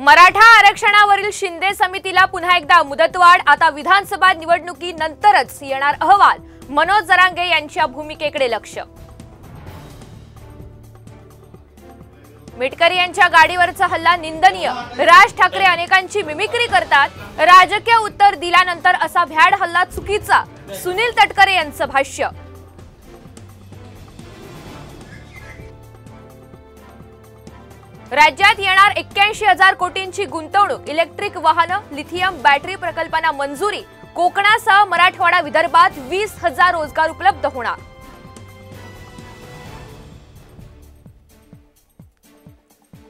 मराठा आरक्षणावरील शिंदे समितीला पुन्हा एकदा मुदतवाढ। आता विधानसभा निवडणुकीनंतरच येणार अहवाल। मनोज जरांगे यांच्या भूमिकेकडे लक्ष। मिटकरी यांच्या गाडीवरचा हल्ला निंदनीय। राज ठाकरे अनेकांची मिमिक्री करतात। राजकीय उत्तर दिल्यानंतर असा भ्याड हल्ला चुकीचा। सुनील तटकरे यांचं भाष्य। राज्यात येणार 81,000 कोटींची गुंतवणूक। इलेक्ट्रिक वाहनं, लिथियम बॅटरी प्रकल्पांना मंजुरी। कोकणासह मराठवाडा विदर्भात 20,000 रोजगार उपलब्ध होणार।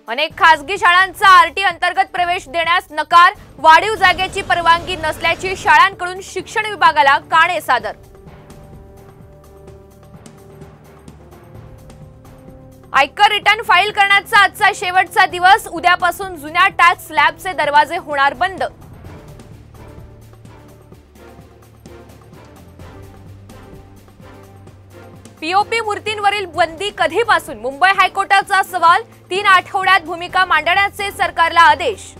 अनेक खासगी शाळांचा आरटी अंतर्गत प्रवेश देण्यास नकार। वाढीव जागेची परवानगी नसल्याची शाळांकडून शिक्षण विभागाला काणे सादर। आयकर रिटर्न फाईल करण्याचा आजचा शेवटचा दिवस। उद्यापासून जुन्या टॅक्स स्लॅबचे दरवाजे होणार बंद। पीओपी मूर्तींवरील बंदी कधीपासून? मुंबई हायकोर्टाचा सवाल। 3 आठवड्यात भूमिका मांडण्याचे सरकारला आदेश।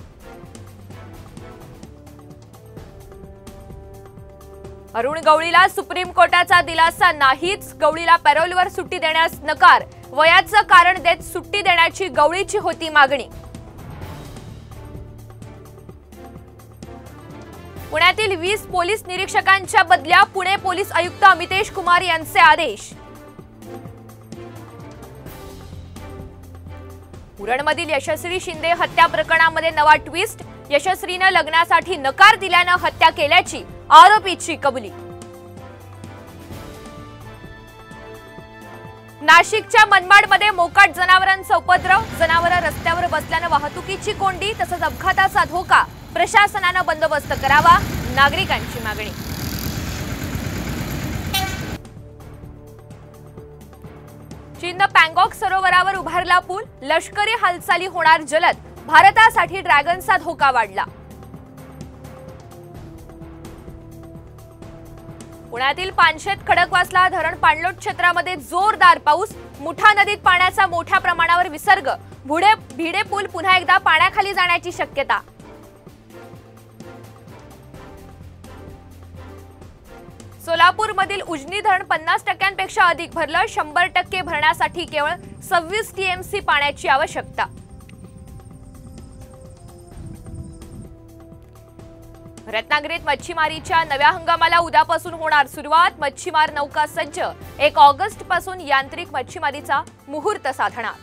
अरुण गवळीला सुप्रीम कोर्टाचा दिलासा नाहीच। गवळीला पॅरोलवर सुट्टी देण्यास नकार। वयाचं कारण देत सुट्टी देण्याची गवळीची होती मागणी। पुण्यातील 20 पोलीस निरीक्षकांच्या बदल्या। पुणे पोलीस आयुक्त अमितेश कुमार यांचे आदेश। उरणमधील यशस्वी शिंदे हत्या प्रकरणामध्ये नवा ट्विस्ट। यशस्वीनं लग्नासाठी नकार दिल्यानं हत्या केल्याची आरोपीची कबुली। नाशिकच्या मनमाडमध्ये मोकाट जनावरांचा उपद्रव। जनावरं रस्त्यावर बसल्यानं वाहतुकीची कोंडी तसंच अपघाताचा धोका। प्रशासनानं बंदोबस्त करावा, नागरिकांची मागणी। चीननं पँगॉक सरोवरावर उभारला पूल। लष्करी हालचाली होणार जलद। भारतासाठी ड्रॅगनचा धोका वाढला। पुण्यातील पानशेत खडकवासला धरण पाणलोट क्षेत्रामध्ये जोरदार पाऊस। मुठा नदीत पाण्याचा मोठ्या प्रमाणावर विसर्ग। भिडे पूल पुन्हा एकदा पाण्याखाली जाण्याची शक्यता। सोलापूरमधील उजनी धरण 50% अधिक भरलं। 100% भरण्यासाठी केवळ 26 टीएमसी पाण्याची आवश्यकता। रत्नागिरीत मच्छीमारीच्या नव्या हंगामाला उद्यापासून होणार सुरुवात। मच्छीमार नौका सज्ज। 1 ऑगस्ट पासून यांत्रिक मच्छीमारीचा मुहूर्त साधणार।